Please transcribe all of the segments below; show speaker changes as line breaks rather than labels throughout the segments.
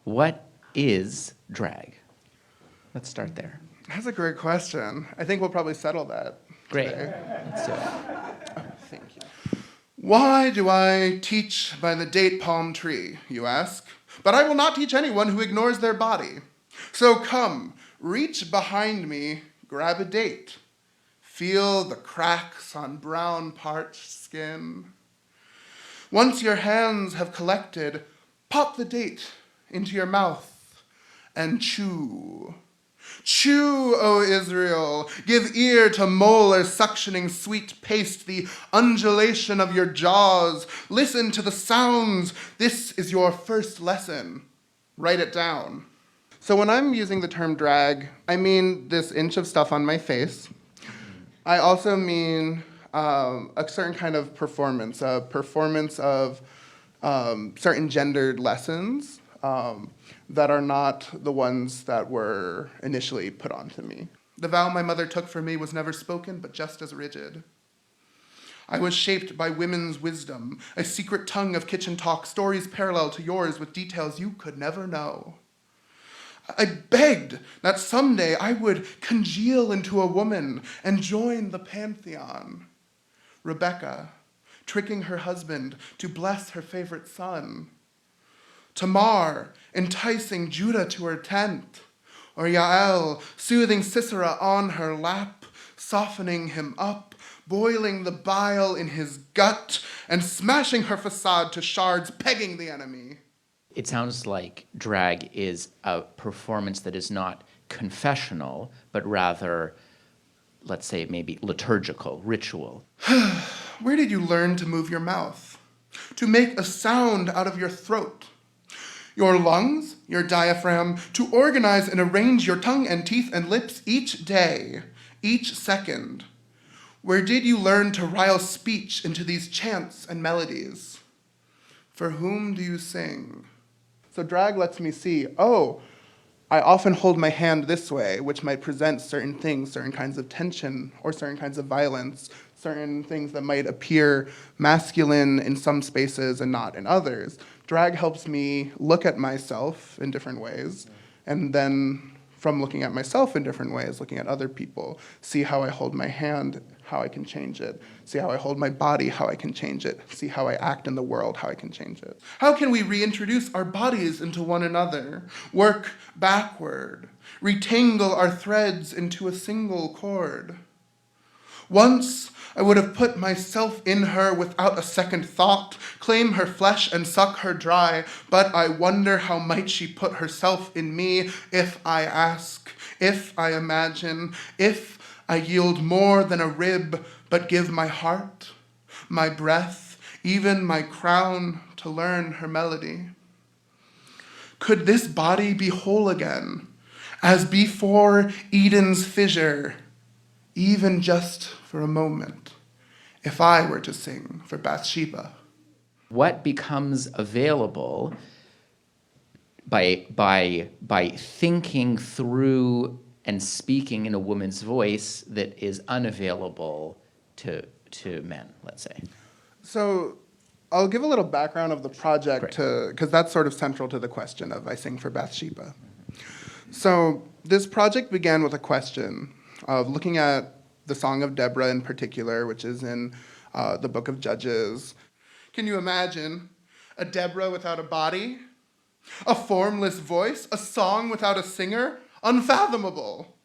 What is drag? Let's start there.
That's a great question. I think we'll probably settle that
Great.
today.
Let's do it.
Thank you. Why do I teach by the date palm tree, you ask? But I will not teach anyone who ignores their body. So come, reach behind me, grab a date. Feel the cracks on brown parched skin. Once your hands have collected, pop the date into your mouth and chew. Chew, O Israel, give ear to molar suctioning sweet paste, the undulation of your jaws. Listen to the sounds. This is your first lesson. Write it down. So when I'm using the term drag, I mean this inch of stuff on my face. I also mean a certain kind of performance, a performance of certain gendered lessons that are not the ones that were initially put onto me. The vow my mother took for me was never spoken, but just as rigid. I was shaped by women's wisdom, a secret tongue of kitchen talk, stories parallel to yours with details you could never know. I begged that someday I would congeal into a woman and join the pantheon. Rebecca, tricking her husband to bless her favorite son. Tamar, enticing Judah to her tent. Or Yael, soothing Sisera on her lap, softening him up, boiling the bile in his gut, and smashing her facade to shards, pegging the enemy.
It sounds like drag is a performance that is not confessional, but rather, let's say, maybe liturgical, ritual.
Where did you learn to move your mouth? To make a sound out of your throat? Your lungs, your diaphragm, to organize and arrange your tongue and teeth and lips each day, each second? Where did you learn to rile speech into these chants and melodies? For whom do you sing? So drag lets me see, oh, I often hold my hand this way, which might present certain things, certain kinds of tension, or certain kinds of violence, certain things that might appear masculine in some spaces and not in others. Drag helps me look at myself in different ways, and then from looking at myself in different ways, looking at other people, see how I hold my hand, how I can change it, see how I hold my body, how I can change it, see how I act in the world, how I can change it. How can we reintroduce our bodies into one another, work backward, retangle our threads into a single cord? Once I would have put myself in her without a second thought, claim her flesh and suck her dry, but I wonder how might she put herself in me if I ask, if I imagine, if I yield more than a rib, but give my heart, my breath, even my crown to learn her melody. Could this body be whole again, as before Eden's fissure, even just for a moment, if I were to sing for Bathsheba?
What becomes available by thinking through and speaking in a woman's voice that is unavailable to men, let's say?
So I'll give a little background of the project because that's sort of central to the question of I Sing for Bathsheba. So this project began with a question of looking at the Song of Deborah in particular, which is in the book of Judges. Can you imagine a Deborah without a body? A formless voice? A song without a singer? Unfathomable.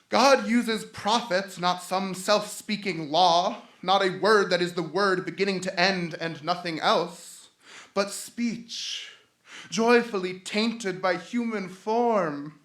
God uses prophets, not some self-speaking law, not a word that is the word beginning to end and nothing else, but speech, joyfully tainted by human form,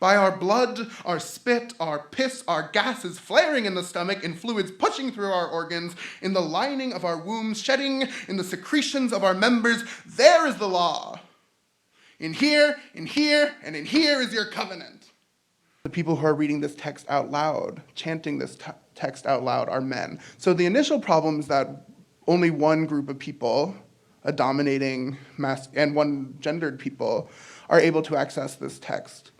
by our blood, our spit, our piss, our gases flaring in the stomach, in fluids pushing through our organs, in the lining of our wombs, shedding in the secretions of our members. There is the law. In here, and in here is your covenant. The people who are reading this text out loud, chanting this text out loud, are men. So the initial problem is that only one group of people, a dominating and one gendered people, are able to access this text.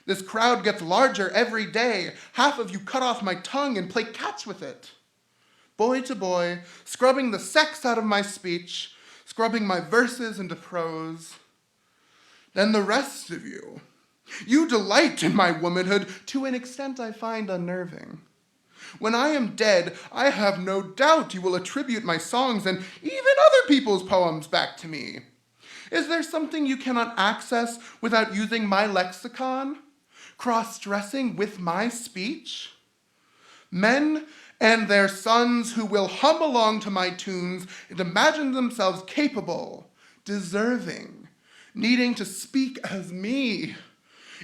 This crowd gets larger every day. Half of you cut off my tongue and play catch with it. Boy to boy, scrubbing the sex out of my speech, scrubbing my verses into prose. Then the rest of you, you delight in my womanhood to an extent I find unnerving. When I am dead, I have no doubt you will attribute my songs and even other people's poems back to me. Is there something you cannot access without using my lexicon? Cross-dressing with my speech? Men and their sons who will hum along to my tunes and imagine themselves capable, deserving, needing to speak as me.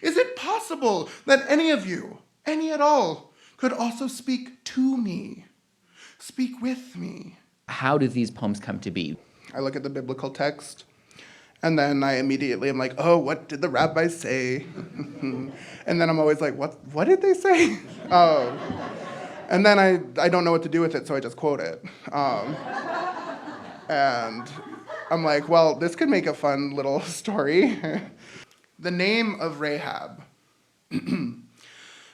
Is it possible that any of you, any at all, could also speak to me, speak with me?
How do these poems come to be?
I look at the biblical text, and then I immediately am like, oh, what did the rabbis say? And then I'm always like, what did they say? Oh. And then I don't know what to do with it, so I just quote it. And I'm like, well, this could make a fun little story. The name of Rahab.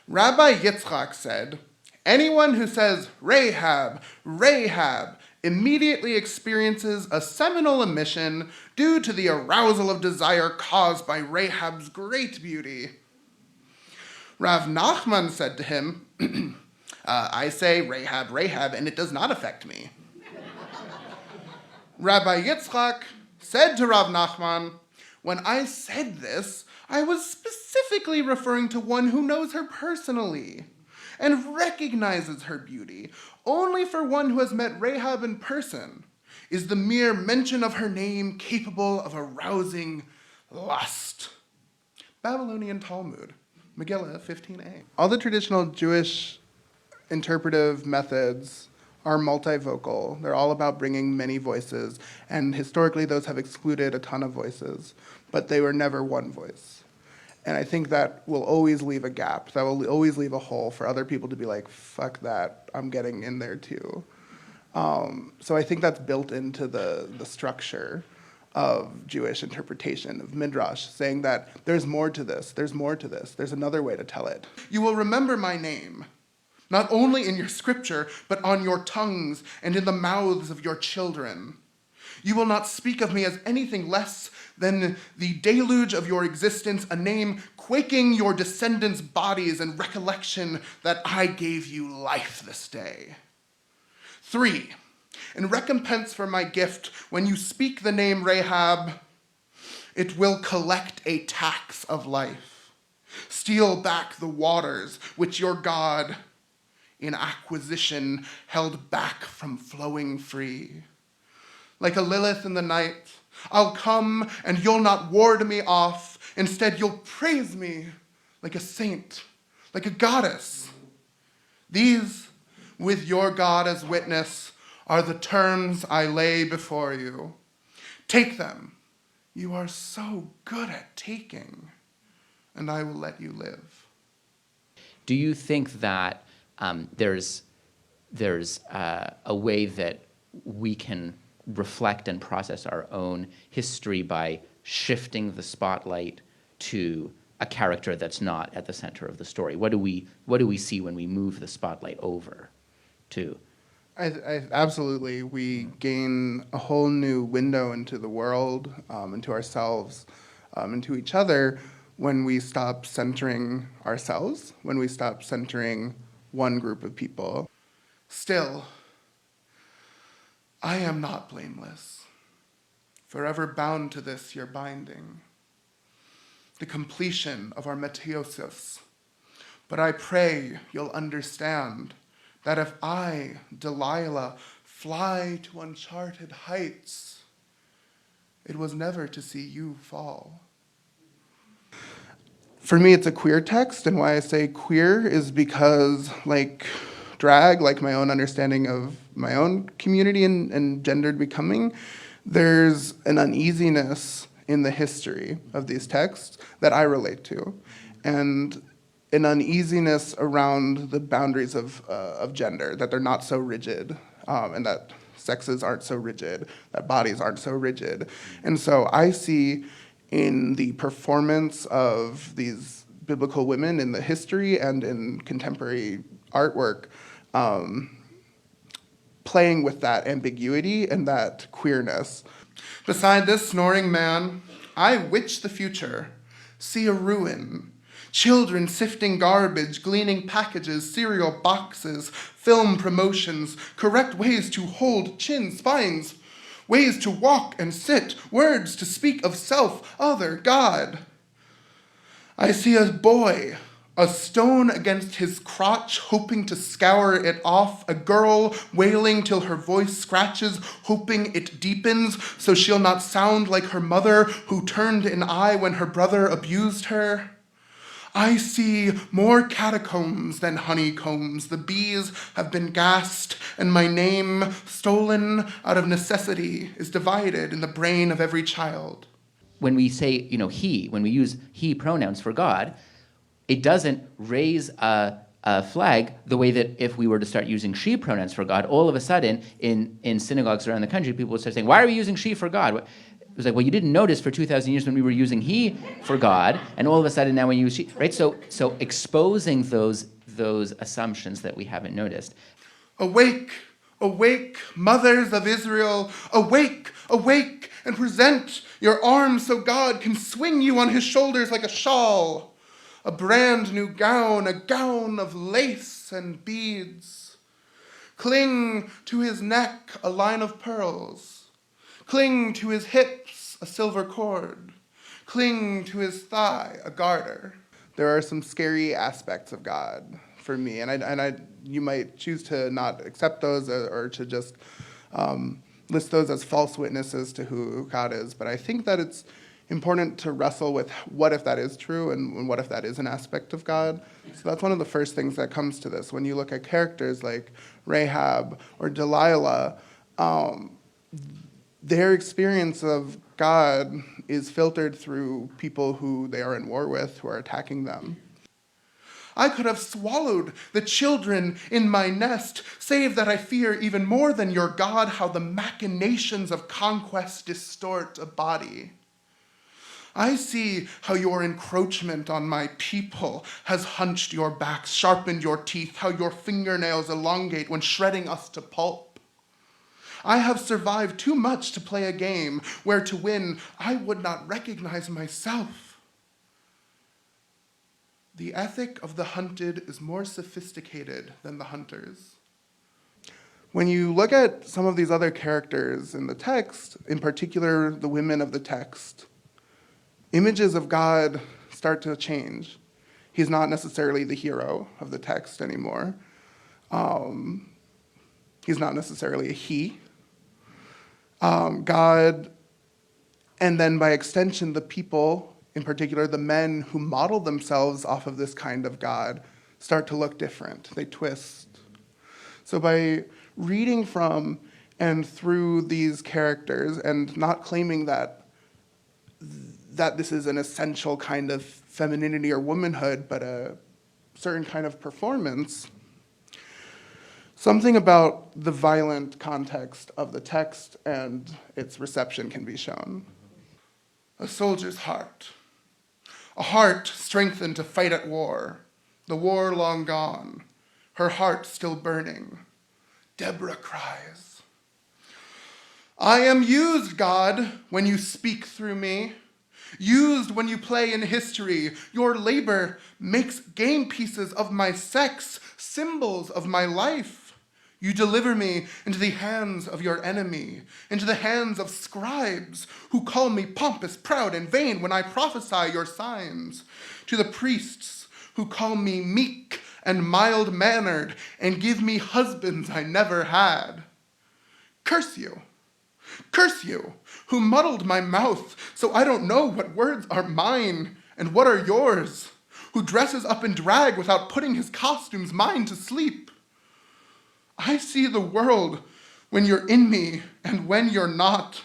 Rabbi Yitzchak said, anyone who says Rahab, Rahab, immediately experiences a seminal emission due to the arousal of desire caused by Rahab's great beauty. Rav Nachman said to him, I say Rahab, Rahab, and it does not affect me. Rabbi Yitzchak said to Rav Nachman, when I said this, I was specifically referring to one who knows her personally and recognizes her beauty. Only for one who has met Rahab in person is the mere mention of her name capable of arousing lust. Babylonian Talmud, Megillah 15a. All the traditional Jewish interpretive methods are multivocal. They're all about bringing many voices, and historically those have excluded a ton of voices, but they were never one voice. And I think that will always leave a gap. That will always leave a hole for other people to be like, fuck that, I'm getting in there too. So I think that's built into the structure of Jewish interpretation, of Midrash, saying that there's more to this, there's more to this, there's another way to tell it. You will remember my name, not only in your scripture, but on your tongues and in the mouths of your children. You will not speak of me as anything less than the deluge of your existence, a name quaking your descendants' bodies in recollection that I gave you life this day. 3, in recompense for my gift, when you speak the name Rahab, it will collect a tax of life, steal back the waters which your God, in acquisition, held back from flowing free. Like a Lilith in the night, I'll come and you'll not ward me off. Instead, you'll praise me like a saint, like a goddess. These, with your God as witness, are the terms I lay before you. Take them. You are so good at taking, and I will let you live.
Do you think that there's a way that we can reflect and process our own history by shifting the spotlight to a character that's not at the center of the story? What do we see when we move the spotlight over to?
I absolutely. We gain a whole new window into the world, into ourselves, into each other, when we stop centering ourselves, when we stop centering one group of people. Still, I am not blameless, forever bound to this your binding, the completion of our meteosis. But I pray you'll understand that if I, Delilah, fly to uncharted heights, it was never to see you fall. For me, it's a queer text, and why I say queer is because, like drag, like my own understanding of my own community and gendered becoming, there's an uneasiness in the history of these texts that I relate to, and an uneasiness around the boundaries of gender, that they're not so rigid, and that sexes aren't so rigid, that bodies aren't so rigid. And so I see in the performance of these biblical women in the history and in contemporary artwork, playing with that ambiguity and that queerness. Beside this snoring man, I witch the future, see a ruin. Children sifting garbage, gleaning packages, cereal boxes, film promotions, correct ways to hold chin spines, ways to walk and sit, words to speak of self, other, God. I see a boy, a stone against his crotch, hoping to scour it off, a girl wailing till her voice scratches, hoping it deepens so she'll not sound like her mother who turned an eye when her brother abused her. I see more catacombs than honeycombs. The bees have been gassed, and my name, stolen out of necessity, is divided in the brain of every child.
When we say, he, when we use he pronouns for God, it doesn't raise a flag the way that if we were to start using she pronouns for God, all of a sudden in synagogues around the country, people would start saying, why are we using she for God? It was like, well, you didn't notice for 2,000 years when we were using he for God, and all of a sudden now when you use she, right? So exposing those assumptions that we haven't noticed.
Awake, awake, mothers of Israel, awake, awake, and present your arms so God can swing you on his shoulders like a shawl, a brand new gown, a gown of lace and beads. Cling to his neck a line of pearls. Cling to his hips a silver cord. Cling to his thigh a garter. There are some scary aspects of God for me, and you might choose to not accept those or to just list those as false witnesses to who God is. But I think that it's important to wrestle with what if that is true and what if that is an aspect of God. So that's one of the first things that comes to this. When you look at characters like Rahab or Delilah, their experience of God is filtered through people who they are in war with, who are attacking them. I could have swallowed the children in my nest, save that I fear even more than your God how the machinations of conquest distort a body. I see how your encroachment on my people has hunched your backs, sharpened your teeth, how your fingernails elongate when shredding us to pulp. I have survived too much to play a game where to win I would not recognize myself. The ethic of the hunted is more sophisticated than the hunters. When you look at some of these other characters in the text, in particular the women of the text, images of God start to change. He's not necessarily the hero of the text anymore. He's not necessarily a he. God, and then by extension, the people, in particular the men who model themselves off of this kind of God, start to look different. They twist. So by reading from and through these characters and not claiming that this is an essential kind of femininity or womanhood, but a certain kind of performance, something about the violent context of the text and its reception can be shown. A soldier's heart, a heart strengthened to fight at war, the war long gone, her heart still burning. Deborah cries, I am used, God, when you speak through me. Used when you play in history. Your labor makes game pieces of my sex, symbols of my life. You deliver me into the hands of your enemy, into the hands of scribes who call me pompous, proud, and vain when I prophesy your signs, to the priests who call me meek and mild-mannered and give me husbands I never had. Curse you, who muddled my mouth so I don't know what words are mine and what are yours, who dresses up in drag without putting his costume's mind to sleep. I see the world when you're in me and when you're not,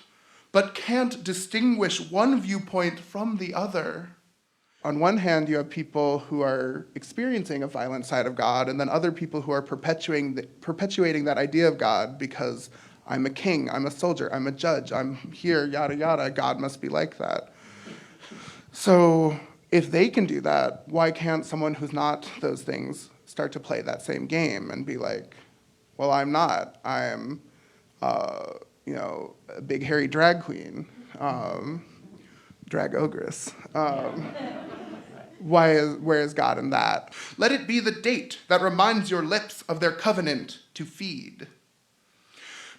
but can't distinguish one viewpoint from the other. On one hand, you have people who are experiencing a violent side of God, and then other people who are perpetuating that idea of God because I'm a king, I'm a soldier, I'm a judge, I'm here, yada, yada, God must be like that. So if they can do that, why can't someone who's not those things start to play that same game and be like, well, I'm not. I'm a big hairy drag queen, drag ogress. Where is God in that? Let it be the date that reminds your lips of their covenant to feed.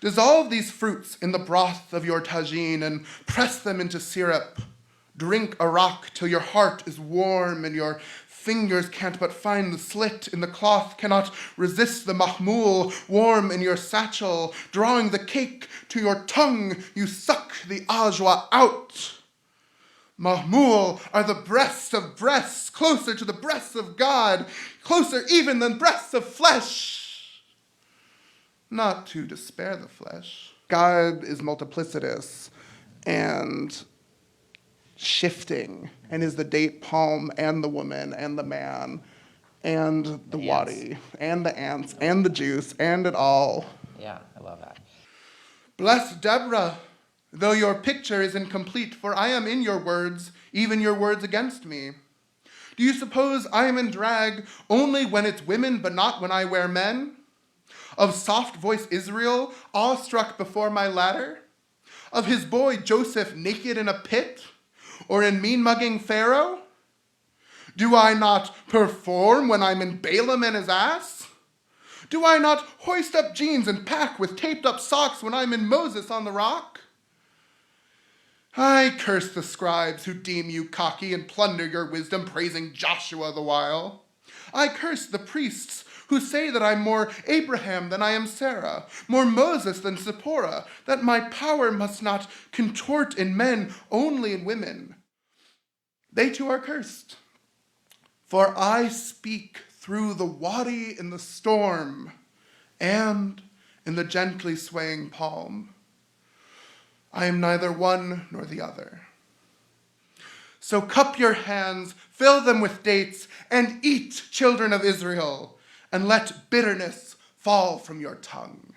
Dissolve these fruits in the broth of your tagine and press them into syrup. Drink arak till your heart is warm and your fingers can't but find the slit in the cloth, cannot resist the mahmoul warm in your satchel. Drawing the cake to your tongue, you suck the ajwa out. Mahmoul are the breasts of breasts, closer to the breasts of God, closer even than breasts of flesh. Not to despair the flesh. God is multiplicitous and shifting, and is the date palm and the woman and the man and the wadi and the ants and the juice and it all.
Yeah, I love that.
Bless Deborah, though your picture is incomplete, for I am in your words, even your words against me. Do you suppose I am in drag only when it's women but not when I wear men? Of soft-voiced Israel, awestruck before my ladder? Of his boy Joseph naked in a pit? Or in mean-mugging Pharaoh? Do I not perform when I'm in Balaam and his ass? Do I not hoist up jeans and pack with taped-up socks when I'm in Moses on the rock? I curse the scribes who deem you cocky and plunder your wisdom, praising Joshua the while. I curse the priests who say that I'm more Abraham than I am Sarah, more Moses than Zipporah, that my power must not contort in men, only in women. They too are cursed, for I speak through the wadi in the storm and in the gently swaying palm. I am neither one nor the other. So cup your hands, fill them with dates, and eat, children of Israel, and let bitterness fall from your tongue.